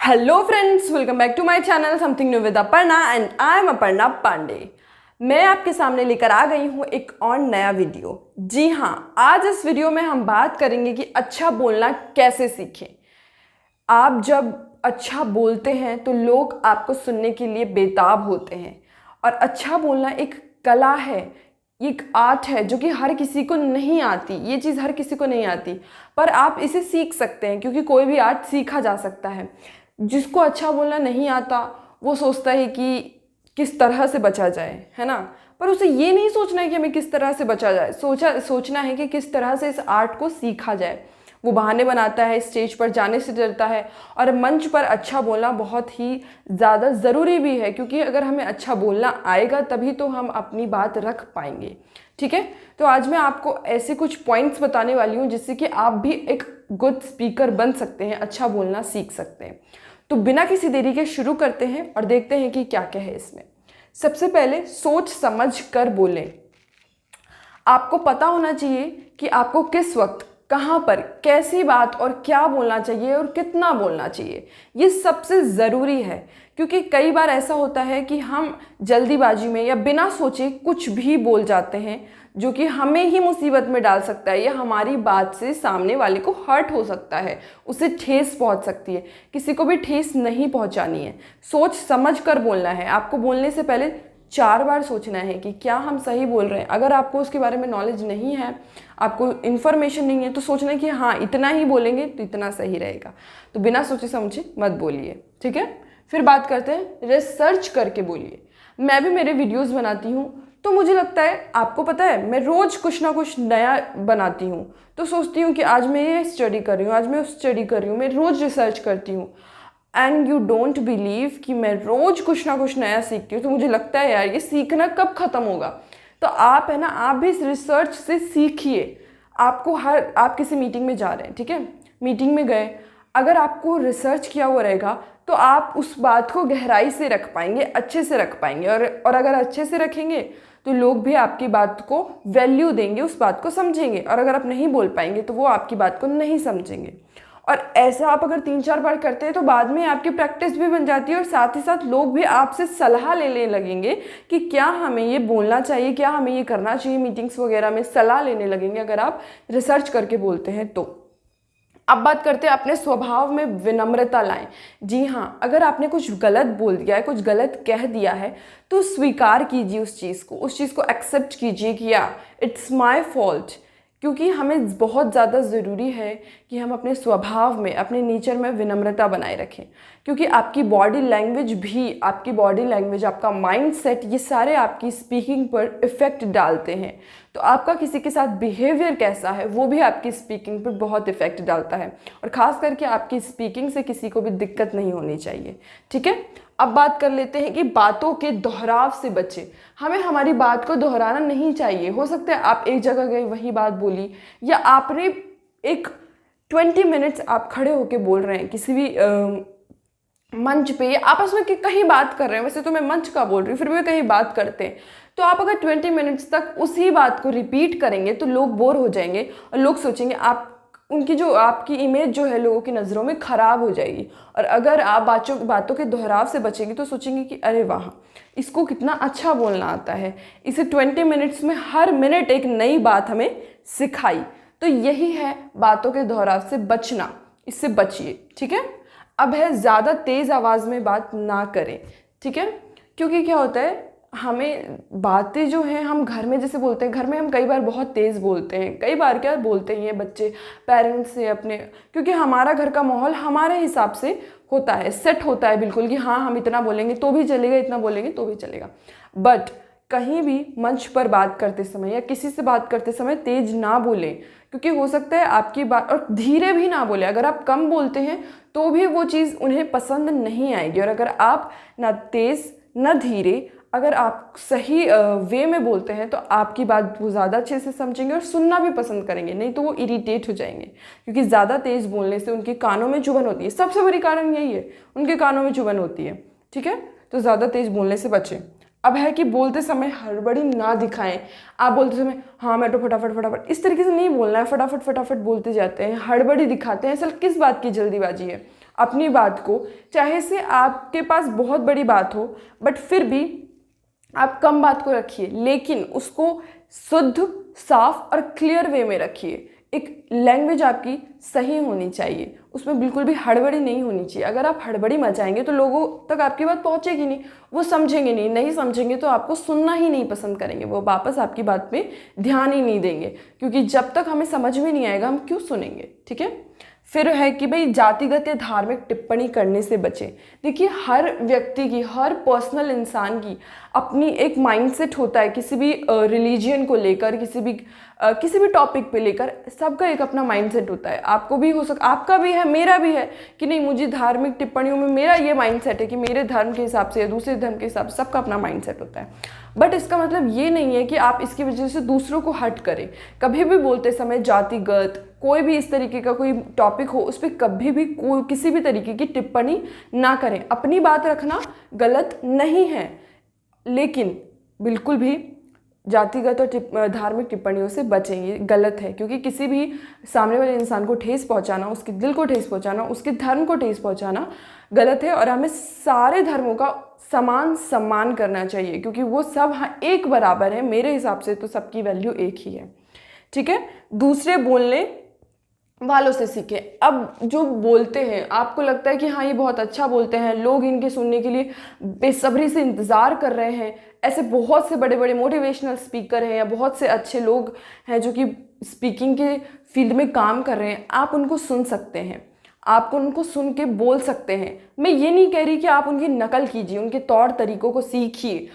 Hello friends, welcome back to my channel something new with Aparna and I am Aparna Pandey. मैं आपके सामने लेकर आ गई हूँ एक और नया वीडियो। जी हाँ, आज इस वीडियो में हम बात करेंगे कि अच्छा बोलना कैसे सीखें। आप जब अच्छा बोलते हैं तो लोग आपको सुनने के लिए बेताब होते हैं। और अच्छा बोलना एक कला है, एक आर्ट है जो कि हर किसी को नहीं आती। ये चीज़ हर किसी को नहीं आती, पर आप इसे सीख सकते हैं क्योंकि कोई भी आर्ट सीखा जा सकता है। जिसको अच्छा बोलना नहीं आता वो सोचता है कि किस तरह से बचा जाए, है ना। पर उसे ये नहीं सोचना है कि हमें किस तरह से बचा जाए, सोचना है कि किस तरह से इस आर्ट को सीखा जाए। वो बहाने बनाता है, स्टेज पर जाने से डरता है। और मंच पर अच्छा बोलना बहुत ही ज़्यादा ज़रूरी भी है, क्योंकि अगर हमें अच्छा बोलना आएगा तभी तो हम अपनी बात रख पाएंगे। ठीक है, तो आज मैं आपको ऐसे कुछ पॉइंट्स बताने वाली हूँ जिससे कि आप भी एक गुड स्पीकर बन सकते हैं, अच्छा बोलना सीख सकते हैं। तो बिना किसी देरी के शुरू करते हैं और देखते हैं कि क्या क्या है इसमें। सबसे पहले सोच समझ कर बोलें। आपको पता होना चाहिए कि आपको किस वक्त, कहाँ पर, कैसी बात और क्या बोलना चाहिए और कितना बोलना चाहिए। ये सबसे ज़रूरी है, क्योंकि कई बार ऐसा होता है कि हम जल्दीबाजी में या बिना सोचे कुछ भी बोल जाते हैं जो कि हमें ही मुसीबत में डाल सकता है, या हमारी बात से सामने वाले को हर्ट हो सकता है, उसे ठेस पहुंच सकती है। किसी को भी ठेस नहीं पहुंचानी है, सोच समझ कर बोलना है। आपको बोलने से पहले 4 बार सोचना है कि क्या हम सही बोल रहे हैं। अगर आपको उसके बारे में नॉलेज नहीं है, आपको इन्फॉर्मेशन नहीं है, तो सोचना है कि हाँ इतना ही बोलेंगे तो इतना सही रहेगा। तो बिना सोचे समझे मत बोलिए, ठीक है। फिर बात करते हैं, रिसर्च करके बोलिए। मैं भी मेरे वीडियोस बनाती हूँ, तो मुझे लगता है, आपको पता है, मैं रोज़ कुछ ना कुछ नया बनाती हूँ। तो सोचती हूँ कि आज मैं ये स्टडी कर रही हूँ, आज मैं उस स्टडी कर रही हूँ, मैं रोज़ रिसर्च करती हूँ। एंड यू डोंट बिलीव कि मैं रोज़ कुछ ना कुछ नया सीखती हूँ। तो मुझे लगता है यार ये सीखना कब ख़त्म होगा। तो आप है ना, आप भी इस रिसर्च से सीखिए। आप किसी मीटिंग में जा रहे हैं, ठीक है, मीटिंग में गए, अगर आपको रिसर्च किया हुआ रहेगा तो आप उस बात को गहराई से रख पाएंगे, अच्छे से रख पाएंगे। और अगर अच्छे से रखेंगे तो लोग भी आपकी बात को वैल्यू देंगे, उस बात को समझेंगे। और अगर आप नहीं बोल पाएंगे तो वो आपकी बात को नहीं समझेंगे। और ऐसा आप अगर 3-4 बार करते हैं तो बाद में आपकी प्रैक्टिस भी बन जाती है, और साथ ही साथ लोग भी आपसे सलाह लेने लगेंगे कि क्या हमें ये बोलना चाहिए, क्या हमें ये करना चाहिए। मीटिंग्स वगैरह में सलाह लेने लगेंगे अगर आप रिसर्च करके बोलते हैं तो। अब बात करते हैं, अपने स्वभाव में विनम्रता लाएं। जी हाँ, अगर आपने कुछ गलत बोल दिया है, कुछ गलत कह दिया है, तो स्वीकार कीजिए उस चीज़ को एक्सेप्ट कीजिए कि या इट्स माय फॉल्ट। क्योंकि हमें बहुत ज़्यादा ज़रूरी है कि हम अपने स्वभाव में, अपने नेचर में विनम्रता बनाए रखें। क्योंकि आपकी बॉडी लैंग्वेज, आपका माइंड सेट, ये सारे आपकी स्पीकिंग पर इफ़ेक्ट डालते हैं। तो आपका किसी के साथ बिहेवियर कैसा है वो भी आपकी स्पीकिंग पर बहुत इफ़ेक्ट डालता है। और ख़ास करके आपकी स्पीकिंग से किसी को भी दिक्कत नहीं होनी चाहिए, ठीक है। अब बात कर लेते हैं कि बातों के दोहराव से बचें। हमें हमारी बात को दोहराना नहीं चाहिए। हो सकता है आप एक जगह गए, वही बात बोली, या आपने एक 20 मिनट्स आप खड़े होके बोल रहे हैं किसी भी मंच पे, या आपस में कहीं बात कर रहे हैं। वैसे तो मैं मंच का बोल रही हूँ, फिर भी कहीं बात करते हैं। तो आप अगर 20 मिनट्स तक उसी बात को रिपीट करेंगे तो लोग बोर हो जाएंगे, और लोग सोचेंगे आपकी इमेज जो है लोगों की नज़रों में ख़राब हो जाएगी। और अगर आप बातों के दोहराव से बचेंगे तो सोचेंगे कि अरे वाह, इसको कितना अच्छा बोलना आता है, इसे 20 मिनट्स में हर मिनट एक नई बात हमें सिखाई। तो यही है बातों के दोहराव से बचना, इससे बचिए, ठीक है। अब है, ज़्यादा तेज़ आवाज़ में बात ना करें, ठीक है। क्योंकि क्या होता है, हमें बातें जो हैं, हम घर में जैसे बोलते हैं, घर में हम कई बार बहुत तेज़ बोलते हैं। कई बार क्या बोलते हैं ये बच्चे पेरेंट्स से अपने, क्योंकि हमारा घर का माहौल हमारे हिसाब से होता है, सेट होता है बिल्कुल कि हाँ हम इतना बोलेंगे तो भी चलेगा, इतना बोलेंगे तो भी चलेगा। बट कहीं भी मंच पर बात करते समय या किसी से बात करते समय तेज ना बोलें, क्योंकि हो सकता है आपकी बात, और धीरे भी ना बोलें। अगर आप कम बोलते हैं तो भी वो चीज़ उन्हें पसंद नहीं आएगी। और अगर आप ना तेज़ ना धीरे, अगर आप सही वे में बोलते हैं तो आपकी बात वो ज़्यादा अच्छे से समझेंगे और सुनना भी पसंद करेंगे। नहीं तो वो इरिटेट हो जाएंगे, क्योंकि ज़्यादा तेज़ बोलने से उनके कानों में चुभन होती है। सबसे बड़ी कारण यही है, उनके कानों में चुभन होती है, ठीक है। तो ज़्यादा तेज़ बोलने से बचें। अब है कि बोलते समय हड़बड़ी ना दिखाएं। आप बोलते समय हाँ मैं तो फटाफट इस तरीके से नहीं बोलना है। फटाफट बोलते जाते हैं, हड़बड़ी दिखाते हैं। असल किस बात की जल्दीबाजी है, अपनी बात को, चाहे से आपके पास बहुत बड़ी बात हो बट फिर भी आप कम बात को रखिए, लेकिन उसको शुद्ध, साफ और क्लियर वे में रखिए। एक लैंग्वेज आपकी सही होनी चाहिए, उसमें बिल्कुल भी हड़बड़ी नहीं होनी चाहिए। अगर आप हड़बड़ी मचाएंगे तो लोगों तक आपकी बात पहुंचेगी नहीं, वो समझेंगे नहीं समझेंगे तो आपको सुनना ही नहीं पसंद करेंगे, वो वापस आपकी बात पे ध्यान ही नहीं देंगे, क्योंकि जब तक हमें समझ में नहीं आएगा हम क्यों सुनेंगे। ठीक है। फिर है कि भाई जातिगत या धार्मिक टिप्पणी करने से बचें। देखिए, हर व्यक्ति की, हर पर्सनल इंसान की अपनी एक माइंडसेट होता है, किसी भी रिलीजियन को लेकर, किसी भी टॉपिक पे लेकर सबका एक अपना माइंडसेट होता है। आपको भी हो सकता, आपका भी है, मेरा भी है कि नहीं, मुझे धार्मिक टिप्पणियों में मेरा ये माइंडसेट है कि मेरे धर्म के हिसाब से या दूसरे धर्म के हिसाब से, सबका अपना माइंडसेट होता है। बट इसका मतलब ये नहीं है कि आप इसकी वजह से दूसरों को हर्ट करें। कभी भी बोलते समय जातिगत कोई भी इस तरीके का कोई टॉपिक हो, उस पर कभी भी कोई किसी भी तरीके की टिप्पणी ना करें। अपनी बात रखना गलत नहीं है, लेकिन बिल्कुल भी जातिगत और धार्मिक टिप्पणियों से बचें, ये गलत है। क्योंकि किसी भी सामने वाले इंसान को ठेस पहुंचाना, उसके दिल को ठेस पहुंचाना, उसके धर्म को ठेस पहुंचाना गलत है। और हमें सारे धर्मों का समान सम्मान करना चाहिए, क्योंकि वो सब एक बराबर है। मेरे हिसाब से तो सबकी वैल्यू एक ही है। ठीक है। दूसरे बोलने वालों से सीखें। अब जो बोलते हैं, आपको लगता है कि हाँ ये बहुत अच्छा बोलते हैं, लोग इनके सुनने के लिए बेसब्री से इंतज़ार कर रहे हैं, ऐसे बहुत से बड़े बड़े मोटिवेशनल स्पीकर हैं या बहुत से अच्छे लोग हैं जो कि स्पीकिंग के फील्ड में काम कर रहे हैं, आप उनको सुन सकते हैं, आप उनको सुन के बोल सकते हैं। मैं ये नहीं कह रही कि आप उनकी नकल कीजिए, उनके तौर तरीकों को सीखिए,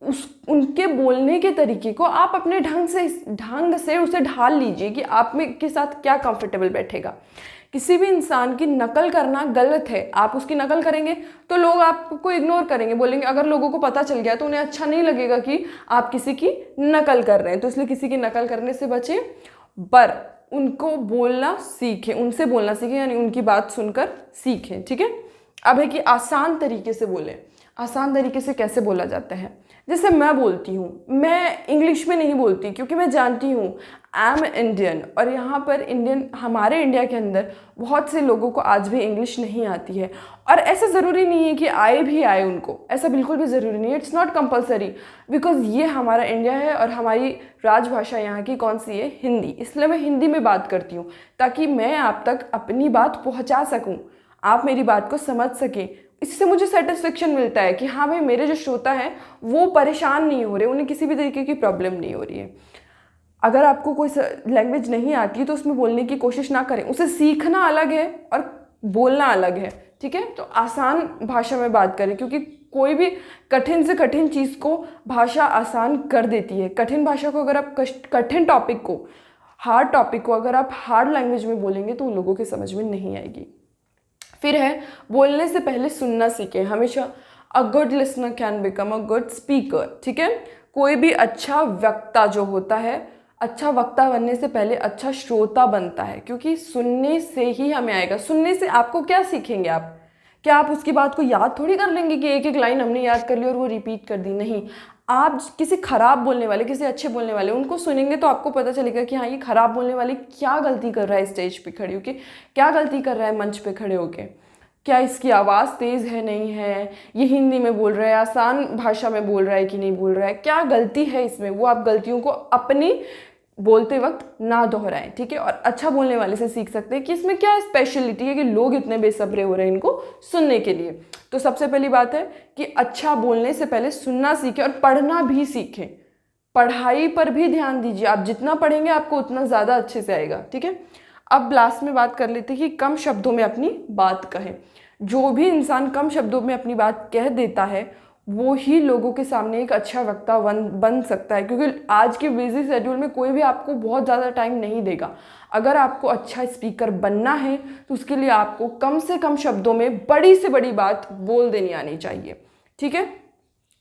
उनके बोलने के तरीके को आप अपने ढंग से उसे ढाल लीजिए कि आप में के साथ क्या कंफर्टेबल बैठेगा। किसी भी इंसान की नकल करना गलत है। आप उसकी नकल करेंगे तो लोग आपको इग्नोर करेंगे, बोलेंगे। अगर लोगों को पता चल गया तो उन्हें अच्छा नहीं लगेगा कि आप किसी की नकल कर रहे हैं, तो इसलिए किसी की नकल करने से बचें, पर उनको बोलना सीखें, उनसे बोलना सीखें, यानी उनकी बात सुनकर सीखें। ठीक है। अब है कि आसान तरीके से बोलें। आसान तरीके से कैसे बोला जाता है? जैसे मैं बोलती हूँ, मैं इंग्लिश में नहीं बोलती, क्योंकि मैं जानती हूँ आई एम इंडियन, और यहाँ पर हमारे इंडिया के अंदर बहुत से लोगों को आज भी इंग्लिश नहीं आती है। और ऐसा ज़रूरी नहीं है कि आए उनको, ऐसा बिल्कुल भी ज़रूरी नहीं है। इट्स नॉट कंपलसरी, बिकॉज ये हमारा इंडिया है और हमारी राजभाषा यहाँ की कौन सी है? हिंदी। इसलिए मैं हिंदी में बात करती हूँ, ताकि मैं आप तक अपनी बात पहुँचा सकूँ, आप मेरी बात को समझ सकें। इससे मुझे सेटिस्फेक्शन मिलता है कि हाँ भाई, मेरे जो श्रोता हैं वो परेशान नहीं हो रहे, उन्हें किसी भी तरीके की प्रॉब्लम नहीं हो रही है। अगर आपको कोई लैंग्वेज नहीं आती तो उसमें बोलने की कोशिश ना करें, उसे सीखना अलग है और बोलना अलग है। ठीक है। तो आसान भाषा में बात करें, क्योंकि कोई भी कठिन से कठिन चीज़ को भाषा आसान कर देती है। कठिन भाषा को, अगर आप कठिन टॉपिक को, हार्ड टॉपिक को अगर आप हार्ड लैंग्वेज में बोलेंगे तो उन लोगों के समझ में नहीं आएगी। फिर है, बोलने से पहले सुनना सीखें। हमेशा a good listener can become a good speaker. ठीक है। कोई भी अच्छा वक्ता जो होता है, अच्छा वक्ता बनने से पहले अच्छा श्रोता बनता है, क्योंकि सुनने से ही हमें आएगा। सुनने से आपको क्या सीखेंगे? आप क्या आप उसकी बात को याद थोड़ी कर लेंगे कि एक एक लाइन हमने याद कर ली और वो रिपीट कर दी? नहीं। आप किसी खराब बोलने वाले, किसी अच्छे बोलने वाले, उनको सुनेंगे तो आपको पता चलेगा कि हाँ, ये खराब बोलने वाले क्या गलती कर रहा है स्टेज पे खड़े होके, क्या गलती कर रहा है मंच पे खड़े होके, क्या इसकी आवाज़ तेज़ है नहीं है, ये हिंदी में बोल रहा है, आसान भाषा में बोल रहा है कि नहीं बोल रहा है, क्या गलती है इसमें। वो आप गलतियों को अपनी बोलते वक्त ना दोहराएं। ठीक है। और अच्छा बोलने वाले से सीख सकते हैं कि इसमें क्या स्पेशलिटी है कि लोग इतने बेसब्रे हो रहे हैं इनको सुनने के लिए। तो सबसे पहली बात है कि अच्छा बोलने से पहले सुनना सीखें और पढ़ना भी सीखें। पढ़ाई पर भी ध्यान दीजिए, आप जितना पढ़ेंगे आपको उतना ज़्यादा अच्छे से आएगा। ठीक है। अब लास्ट में बात कर लेते हैं कि कम शब्दों में अपनी बात कहें। जो भी इंसान कम शब्दों में अपनी बात कह देता है वो ही लोगों के सामने एक अच्छा वक्ता बन सकता है, क्योंकि आज के बिजी शेड्यूल में कोई भी आपको बहुत ज़्यादा टाइम नहीं देगा। अगर आपको अच्छा स्पीकर बनना है तो उसके लिए आपको कम से कम शब्दों में बड़ी से बड़ी बात बोल देनी आनी चाहिए। ठीक है।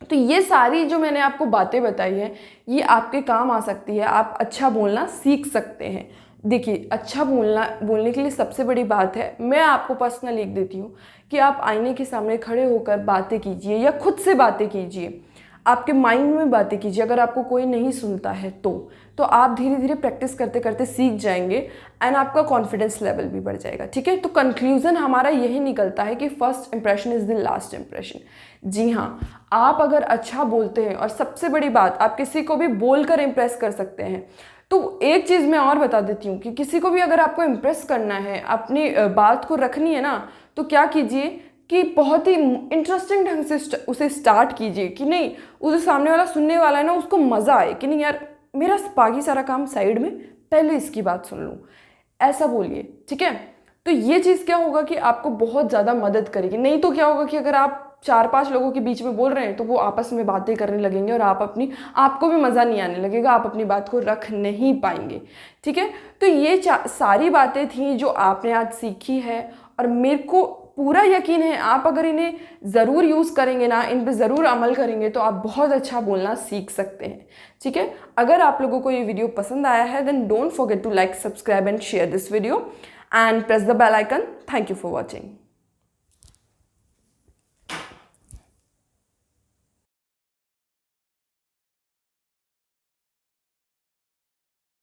तो ये सारी जो मैंने आपको बातें बताई हैं ये आपके काम आ सकती है, आप अच्छा बोलना सीख सकते हैं। देखिए, अच्छा बोलने के लिए सबसे बड़ी बात है, मैं आपको पर्सनल लिख देती हूँ कि आप आईने के सामने खड़े होकर बातें कीजिए या खुद से बातें कीजिए। आपके माइंड में बातें कीजिए। अगर आपको कोई नहीं सुनता है तो आप धीरे धीरे प्रैक्टिस करते करते सीख जाएंगे एंड आपका कॉन्फिडेंस लेवल भी बढ़ जाएगा। ठीक है, तो कंक्लूजन हमारा यही निकलता है कि first impression is the last impression. जी हाँ, आप अगर अच्छा बोलते हैं और सबसे बड़ी बात, आप किसी को भी बोलकर इम्प्रेस कर सकते हैं। तो एक चीज़ मैं और बता देती हूँ कि किसी को भी अगर आपको इम्प्रेस करना है, अपनी बात को रखनी है ना, तो क्या कीजिए कि बहुत ही इंटरेस्टिंग ढंग से उसे स्टार्ट कीजिए कि नहीं, उसे सामने वाला सुनने वाला है ना, उसको मज़ा आए कि नहीं यार, मेरा बाकी सारा काम साइड में, पहले इसकी बात सुन लूँ, ऐसा बोलिए। ठीक है, तो ये चीज़ क्या होगा कि आपको बहुत ज़्यादा मदद करेगी। नहीं तो क्या होगा कि अगर आप 4-5 लोगों के बीच में बोल रहे हैं तो वो आपस में बातें करने लगेंगे और आपको भी मज़ा नहीं आने लगेगा, आप अपनी बात को रख नहीं पाएंगे। ठीक है, तो ये सारी बातें थी जो आपने आज सीखी है और मेरे को पूरा यकीन है आप अगर इन्हें ज़रूर यूज़ करेंगे ना, इन पे ज़रूर अमल करेंगे तो आप बहुत अच्छा बोलना सीख सकते हैं। ठीक है, अगर आप लोगों को ये वीडियो पसंद आया है then don't forget to like, subscribe and share this video and press the bell icon. Thank you for watching.